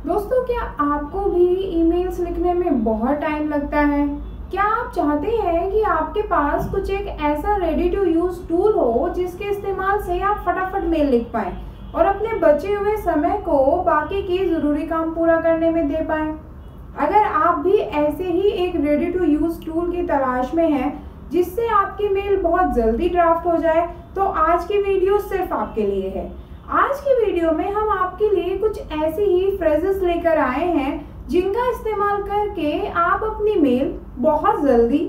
दोस्तों, क्या आपको भी ईमेल्स लिखने में बहुत टाइम लगता है? क्या आप चाहते हैं कि आपके पास कुछ एक ऐसा रेडी टू यूज़ टूल हो जिसके इस्तेमाल से आप फटाफट मेल लिख पाएं और अपने बचे हुए समय को बाकी के ज़रूरी काम पूरा करने में दे पाएं? अगर आप भी ऐसे ही एक रेडी टू यूज़ टूल की तलाश में हैं जिससे आपकी मेल बहुत जल्दी ड्राफ्ट हो जाए, तो आज की वीडियो सिर्फ आपके लिए है। आज की वीडियो में हम आपके लिए कुछ ऐसी ही फ्रेजेस लेकर आए हैं जिनका इस्तेमाल करके आप अपनी मेल बहुत जल्दी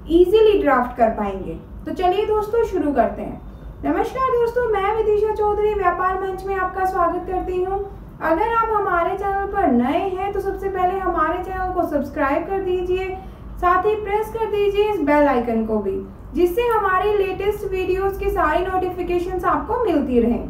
इजीली ड्राफ्ट कर पाएंगे। तो चलिए दोस्तों, शुरू करते हैं। नमस्कार दोस्तों, मैं विदिशा चौधरी व्यापार मंच में आपका स्वागत करती हूँ। अगर आप हमारे चैनल पर नए हैं तो सबसे पहले हमारे चैनल को सब्सक्राइब कर दीजिए, साथ ही प्रेस कर दीजिए इस बेल आइकन को भी, जिससे हमारी लेटेस्ट वीडियोस की सारी नोटिफिकेशंस आपको मिलती रहें।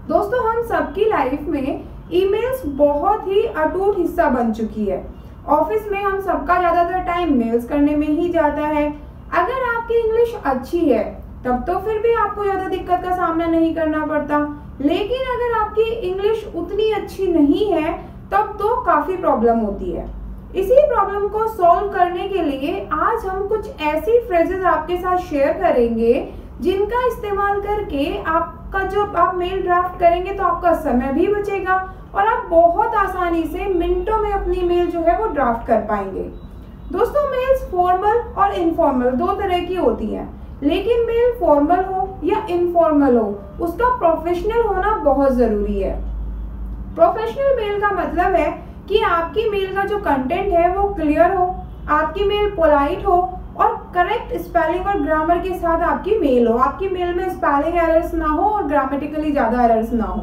दोस्तों, हम सबकी लाइफ में ईमेल्स बहुत ही अटूट हिस्सा बन चुकी है। ऑफिस में हम सबका ज़्यादातर टाइम मेल्स करने में ही जाता है। अगर आपकी इंग्लिश अच्छी है तब तो फिर भी आपको ज़्यादा दिक्कत का सामना नहीं करना पड़ता, लेकिन अगर आपकी इंग्लिश उतनी अच्छी नहीं है तब तो काफ़ी प्रॉब्लम होती है। इसी प्रॉब्लम को सॉल्व करने के लिए आज हम कुछ ऐसी फ्रेजेस आपके साथ शेयर करेंगे जिनका इस्तेमाल करके आपका जो आप मेल ड्राफ्ट करेंगे तो आपका समय भी बचेगा और आप बहुत आसानी से मिनटों में अपनी मेल जो है वो ड्राफ्ट कर पाएंगे। दोस्तों, मेल्स फॉर्मल और इनफॉर्मल दो तरह की होती हैं, लेकिन मेल फॉर्मल हो या इनफॉर्मल हो उसका प्रोफेशनल होना बहुत ज़रूरी है। प्रोफेशनल मेल का मतलब है कि आपकी मेल का जो कंटेंट है वो क्लियर हो, आपकी मेल पोलाइट हो और करेक्ट स्पेलिंग और ग्रामर के साथ आपकी मेल हो। आपकी मेल में स्पेलिंग एरर्स ना हो और ग्रामेटिकली ज़्यादा एरर्स ना हो।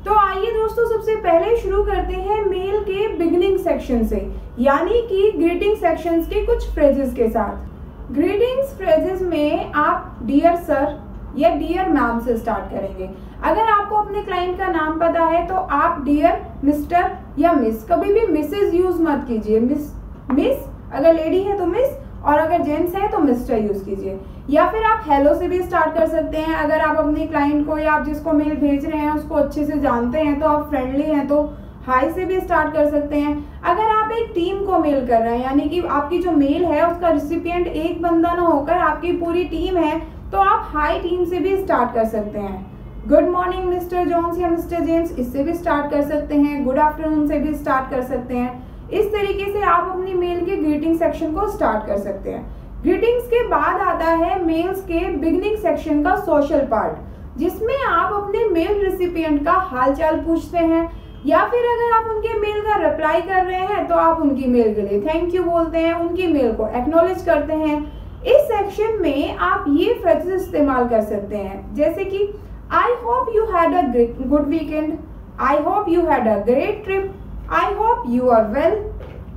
तो आइए दोस्तों, सबसे पहले शुरू करते हैं मेल के बिगिनिंग सेक्शन से, यानी कि ग्रीटिंग सेक्शंस के कुछ फ्रेजेस के साथ। ग्रीटिंग्स फ्रेजेस में आप डियर सर या डियर मैम से स्टार्ट करेंगे। अगर आपको अपने क्लाइंट का नाम पता है तो आप डियर मिस्टर या मिस, कभी भी मिसेज यूज मत कीजिए। मिस अगर लेडी है तो मिस, और अगर जेंट्स है तो मिस्टर यूज कीजिए। या फिर आप हेलो से भी स्टार्ट कर सकते हैं। अगर आप अपने क्लाइंट को या आप जिसको मेल भेज रहे हैं उसको अच्छे से जानते हैं तो आप फ्रेंडली हैं तो हाई से भी स्टार्ट कर सकते हैं। अगर आप एक टीम को मेल कर रहे हैं, यानी कि आपकी जो मेल है उसका रिसिपिएंट एक बंदा ना होकर आपकी पूरी टीम है, तो आप हाई टीम से भी स्टार्ट कर सकते हैं। गुड मॉर्निंग मिस्टर जॉन्स या मिस्टर जेम्स, इससे भी स्टार्ट कर सकते हैं। गुड आफ्टरनून से भी स्टार्ट कर सकते हैं। इस तरीके से आप अपनी मेल के ग्रीटिंग सेक्शन को स्टार्ट कर सकते हैं। ग्रीटिंग्स के बाद आता है मेल्स के बिगनिंग सेक्शन का सोशल पार्ट, जिसमें आप अपने मेल रिसिपिएंट का हालचाल पूछते हैं, या फिर अगर आप उनके मेल का रिप्लाई कर रहे हैं तो आप उनकी मेल के लिए थैंक यू बोलते हैं, उनकी मेल को एक्नॉलेज करते हैं। इस सेक्शन में आप ये फ्रेजेस इस्तेमाल कर सकते हैं, जैसे कि I hope you had a good weekend, I hope you had a great trip, I hope you are well,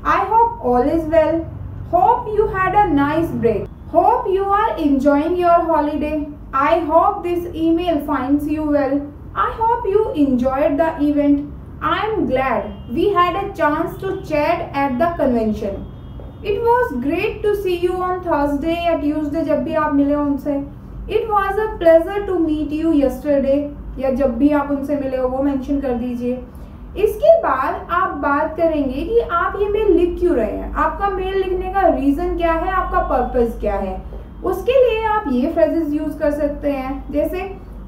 I hope all is well, hope you had a nice break, hope you are enjoying your holiday, I hope this email finds you well, I hope you enjoyed the event, I am glad we had a chance to chat at the convention, it was great to see you on Thursday या Tuesday जब भी आप मिले उनसे, it was a pleasure to meet you yesterday या जब भी आप उनसे मिले हो वो मेंशन कर दीजिए। इसके बाद आप बात करेंगे कि आप ये मेल लिख क्यों रहे हैं, आपका मेल लिखने का रीजन क्या है, आपका पर्पस क्या है। उसके लिए आप ये फ्रेजेस यूज कर सकते हैं, जैसे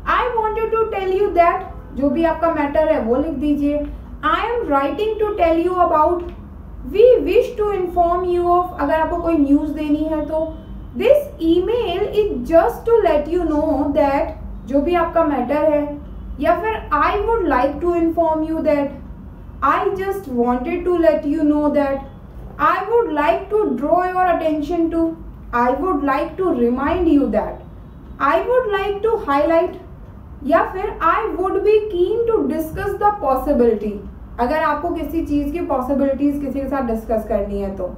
I wanted to tell you that, जो भी आपका मैटर है वो लिख दीजिए। I am writing to tell you about, we wish to inform you of, अगर आपको कोई न्यूज देनी है तो। This email is just to let you know that, जो भी आपका मैटर है। या फिर I would like to inform you that, I just wanted to let you know that, I would like to draw your attention to, I would like to remind you that, I would like to highlight, या फिर I would be keen to discuss the possibility, अगर आपको किसी चीज की possibilities किसी के साथ डिस्कस करनी है तो।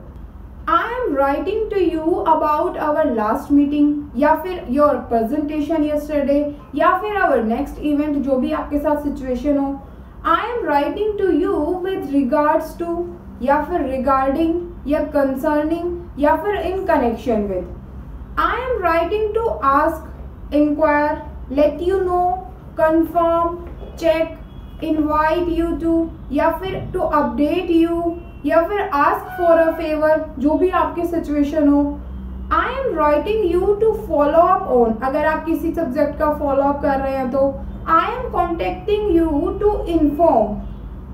I am writing to you about our last meeting, या फिर your presentation yesterday, या फिर our next event, जो भी आपके साथ सिचुएशन हो। I am writing to you with regards to, या फिर regarding, या concerning, या फिर in connection with। I am writing to ask, inquire, let you know, confirm, check, invite you to, या फिर टू अपडेट यू, या फिर आस्क फॉर अ फेवर, जो भी आपकी सिचुएशन हो। I am writing you to follow up on, अगर आप किसी सब्जेक्ट का फॉलो अप कर रहे हैं तो। I am contacting you to inform,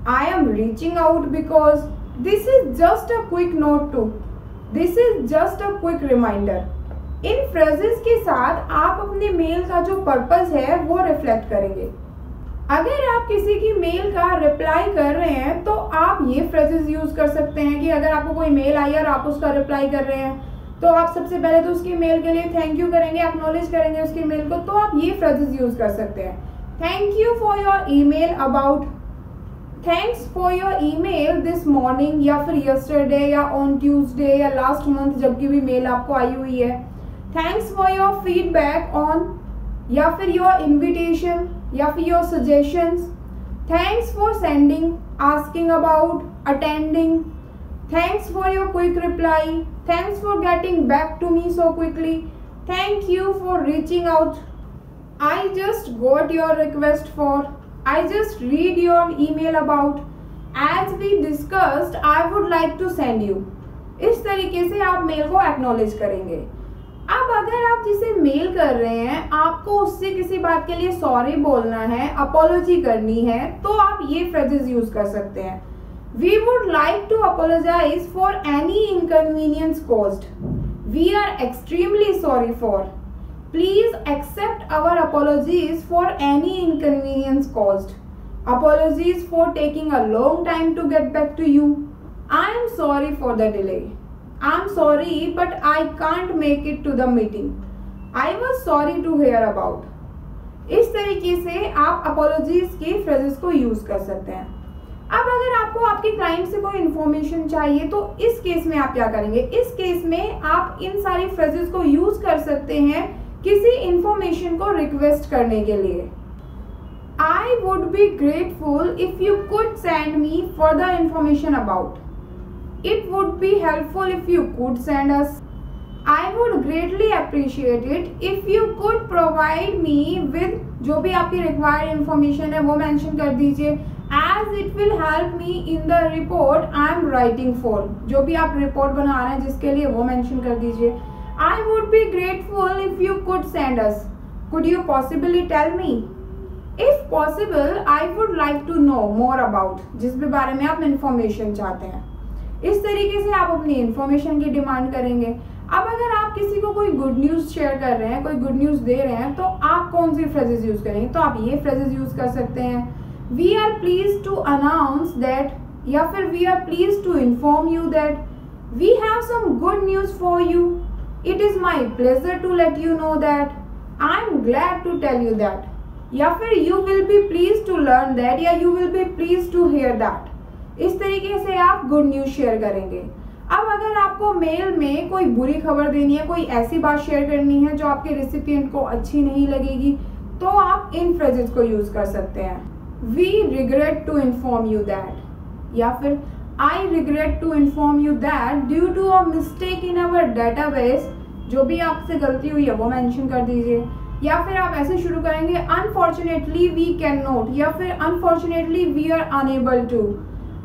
I am reaching out because, this is just a quick note to, this is just a quick reminder. इन phrases के साथ आप अपने मेल का जो पर्पस है वो रिफ्लेक्ट करेंगे। अगर आप किसी की मेल का रिप्लाई कर रहे हैं तो आप ये फ्रेजेस यूज कर सकते हैं कि अगर आपको कोई मेल आई और आप उसका रिप्लाई कर रहे हैं तो आप सबसे पहले तो उसकी मेल के लिए थैंक यू करेंगे, एक्नॉलेज करेंगे उसकी मेल को, तो आप ये फ्रेजेस यूज कर सकते हैं। Thank you for your email about, thanks for your email this morning, या फिर यस्टरडे, या ऑन ट्यूसडे, या लास्ट मंथ जब की भी मेल आपको आई हुई है। Thanks for your feedback on, या फिर योर इन्विटेशन, या फिर your suggestions. Thanks for sending, asking about, attending. Thanks for your quick reply, thanks for getting back to me so quickly, thank you for reaching out, I just got your request for, I just read your email about, as we discussed I would like to send you. इस तरीके से आप mail को acknowledge करेंगे। अब अगर आप जिसे मेल कर रहे हैं आपको उससे किसी बात के लिए सॉरी बोलना है, अपोलॉजी करनी है, तो आप ये फ्रेजेस यूज कर सकते हैं। We would like to apologise for any inconvenience caused, we are extremely sorry for, please accept our apologies for any inconvenience caused, apologies for taking a long time to get back to you, I am sorry for the delay, I'm sorry but I can't make it to the meeting, I was sorry to hear about। इस तरीके से आप apologies के phrases को use कर सकते हैं। अब अगर आपको आपके क्लाइंट से कोई इन्फॉर्मेशन चाहिए तो इस केस में आप क्या करेंगे? इस केस में आप इन सारी फ्रेजेस को यूज कर सकते हैं किसी इंफॉर्मेशन को रिक्वेस्ट करने के लिए। I would be grateful if you could send me further information about, it would be helpful if you could send us, I would greatly appreciate it if you could provide me with, जो भी आपकी required information है वो mention कर दीजिए, as it will help me in the report I am writing for, जो भी आप report बना रहे हैं जिसके लिए वो mention कर दीजिए। I would be grateful if you could send us, could you possibly tell me, if possible I would like to know more about, जिस भी बारे में आप information चाहते हैं। इस तरीके से आप अपनी इंफॉर्मेशन की डिमांड करेंगे। अब अगर आप किसी को कोई गुड न्यूज़ शेयर कर रहे हैं, कोई गुड न्यूज़ दे रहे हैं, तो आप कौन सी फ्रेजेस यूज करेंगे? तो आप ये फ्रेजेस यूज कर सकते हैं, we are pleased to announce that, या फिर we are pleased to inform you that, we have some good news for you, it is my pleasure to let you know that, I am glad to tell you that, या फिर you will be pleased to learn that, या you will be pleased to hear that. इस तरीके से आप good news share करेंगे। अब अगर आपको मेल में कोई बुरी खबर देनी है, कोई ऐसी बात शेयर करनी है जो आपके रिसिपिएंट को अच्छी नहीं लगेगी, तो आप इन फ्रेजेस को यूज कर सकते हैं, we regret to inform you that, या फिर I regret to inform you that due to a mistake in our database, जो भी आपसे गलती हुई है वो मेंशन कर दीजिए। या फिर आप ऐसे शुरू करेंगे, अनफॉर्चुनेटली वी कैन नॉट, या फिर unfortunately we are unable to,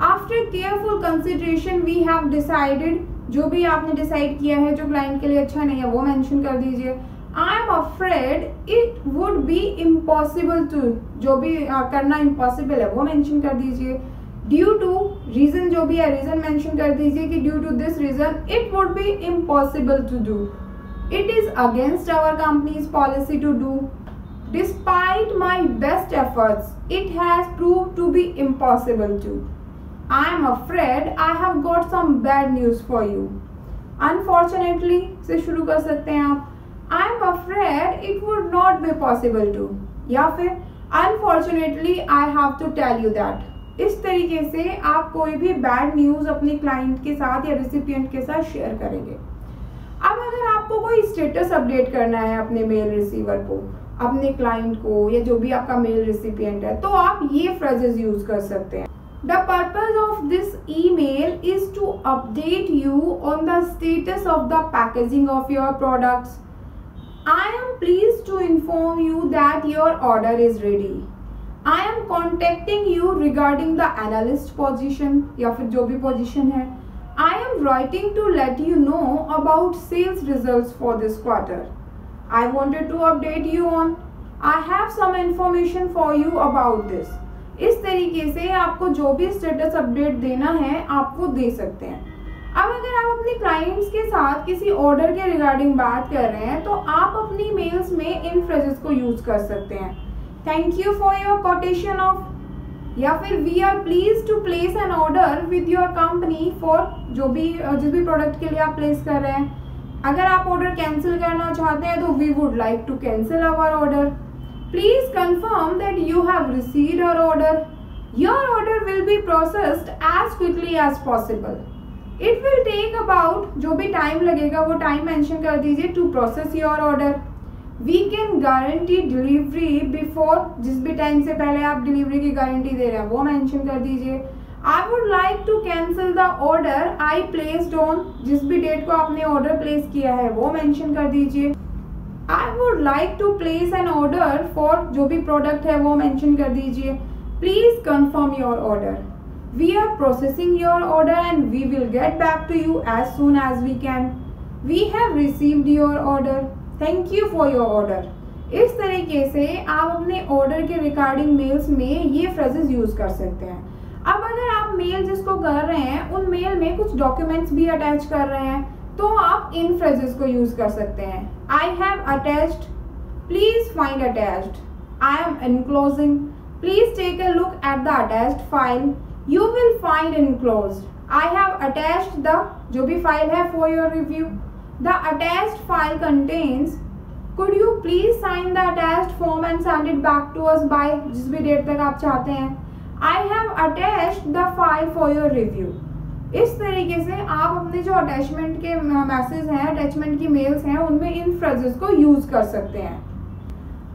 after careful consideration we have decided, जो भी आपने डिसाइड किया है जो क्लाइंट के लिए अच्छा नहीं है वो मेंशन कर दीजिए। I am afraid it would be impossible to, जो भी करना इम्पॉसिबल है वो मेंशन कर दीजिए। ड्यू टू, रीजन जो भी है रीजन मेंशन कर दीजिए कि due to this reason it would be impossible to do, it is against our company's policy to do, despite my best efforts it has proved to be impossible to, I am afraid I have got some bad news for you, unfortunately से शुरू कर सकते हैं आप, I am afraid it would not be possible to, या फिर unfortunately I have to tell you that। इस तरीके से आप कोई भी बैड न्यूज़ अपने क्लाइंट के साथ या रिसिपिएंट के साथ शेयर करेंगे। अब अगर आपको कोई स्टेटस अपडेट करना है अपने मेल रिसीवर को, अपने क्लाइंट को, या जो भी आपका मेल रिसिपिएंट है, तो आप ये फ्रेजेस यूज कर सकते हैं। The purpose of this email is to update you on the status of the packaging of your products. I am pleased to inform you that your order is ready. I am contacting you regarding the analyst position, या फिर जो भी position है। I am writing to let you know about sales results for this quarter. I wanted to update you on, I have some information for you about this. इस तरीके से आपको जो भी स्टेटस अपडेट देना है आप वो दे सकते हैं। अब अगर आप अपने क्लाइंट्स के साथ किसी ऑर्डर के रिगार्डिंग बात कर रहे हैं तो आप अपनी मेल्स में इन फ्रेजेस को यूज कर सकते हैं। Thank you for your quotation of, या फिर we are pleased to place an order with your company for जिस भी प्रोडक्ट के लिए आप प्लेस कर रहे हैं। अगर आप ऑर्डर कैंसिल करना चाहते हैं तो we would like to cancel our order. Please confirm that you have received our order. Your order will be processed as quickly as possible. It will take about, जो भी टाइम लगेगा वो time mention कर दीजिए, to process your order. We can guarantee delivery before, जिस भी time से पहले आप डिलीवरी की गारंटी दे रहे हैं वो मेंशन कर दीजिए। I would like to cancel the order I placed on, जिस भी डेट को आपने ऑर्डर प्लेस किया है वो मेंशन कर दीजिए। I would like to place an order for, जो भी प्रोडक्ट है वो मेंशन कर दीजिए। Please confirm your order. We are processing your order and we will get back to you as soon as we can. We have received your order. Thank you for your order. इस तरीके से आप अपने order के regarding mails में ये phrases use कर सकते हैं। अब अगर आप मेल जिसको कर रहे हैं उन मेल में कुछ डॉक्यूमेंट्स भी अटैच कर रहे हैं तो आप इन फ्रेजेस को यूज कर सकते हैं। I have attached. Please find attached. I am enclosing. Please take a look at the attached file. You will find enclosed. I have attached the, जो भी फाइल है for your review. The attached file contains. Could you please sign the attached form and send it back to us by, जिस भी date तक आप चाहते हैं। I have attached the file for your review. इस तरीके से आप अपने जो अटैचमेंट के मैसेज हैं, अटैचमेंट की मेल्स हैं, उनमें इन फ्रेजेस को यूज कर सकते हैं।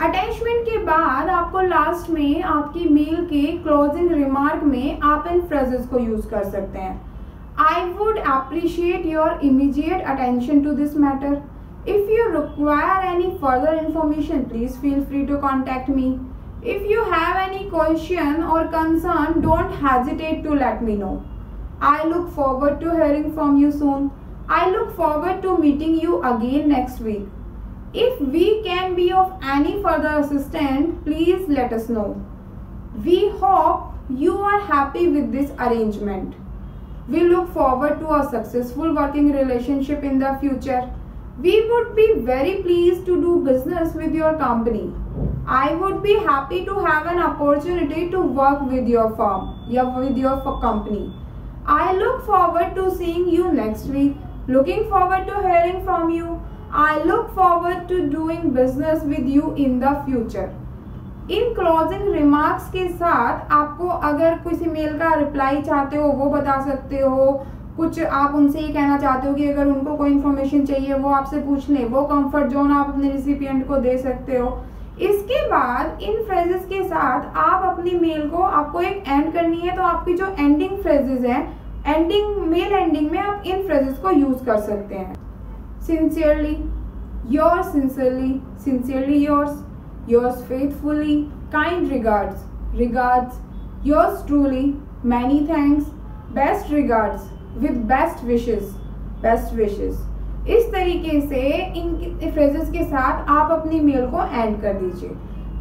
अटैचमेंट के बाद आपको लास्ट में आपकी मेल के क्लोजिंग रिमार्क में आप इन फ्रेजेस को यूज कर सकते हैं। I would appreciate your immediate attention to this matter. If you require any further information please feel free to contact me. If you have any question or concern don't hesitate to let me know. I look forward to hearing from you soon. I look forward to meeting you again next week. If we can be of any further assistance, please let us know. We hope you are happy with this arrangement. We look forward to a successful working relationship in the future. We would be very pleased to do business with your company. I would be happy to have an opportunity to work with your firm, with your company. I look forward to seeing you next week. Looking forward to hearing from you. I look forward to doing business with you in the future. In closing remarks के साथ आपको अगर किसी mail का reply चाहते हो वो बता सकते हो, कुछ आप उनसे ये कहना चाहते हो कि अगर उनको कोई इन्फॉर्मेशन चाहिए वो आपसे पूछ लें, वो कंफर्ट जोन आप अपने रिसिपिएंट को दे सकते हो। इसके बाद इन फ्रेजेस के साथ आप अपनी मेल को, आपको एक एंड करनी है तो आपकी जो एंडिंग फ्रेजेस हैं, मेल एंडिंग में आप इन फ्रेजेस को यूज कर सकते हैं। Sincerely, yours sincerely, sincerely yours, yours faithfully, kind regards, regards, yours truly, many thanks, best regards, with best wishes, best wishes. इस तरीके से इन फ्रेजेस के साथ आप अपनी मेल को एंड कर दीजिए।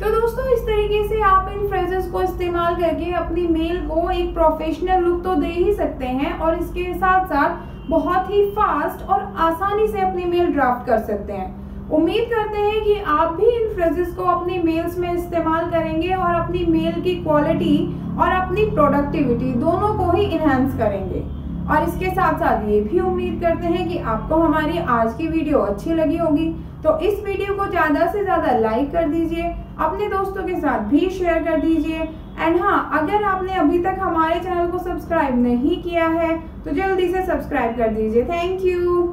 तो दोस्तों इस तरीके से आप इन फ्रेजेस को इस्तेमाल करके अपनी मेल को एक प्रोफेशनल लुक तो दे ही सकते हैं और इसके साथ साथ बहुत ही फास्ट और आसानी से अपनी मेल ड्राफ्ट कर सकते हैं। उम्मीद करते हैं कि आप भी इन फ्रेजेस को अपनी मेल्स में इस्तेमाल करेंगे और अपनी मेल की क्वालिटी और अपनी प्रोडक्टिविटी दोनों को ही इन्हांस करेंगे। और इसके साथ साथ ये भी उम्मीद करते हैं कि आपको हमारी आज की वीडियो अच्छी लगी होगी, तो इस वीडियो को ज़्यादा से ज़्यादा लाइक कर दीजिए, अपने दोस्तों के साथ भी शेयर कर दीजिए। एंड हाँ, अगर आपने अभी तक हमारे चैनल को सब्सक्राइब नहीं किया है तो जल्दी से सब्सक्राइब कर दीजिए। Thank you.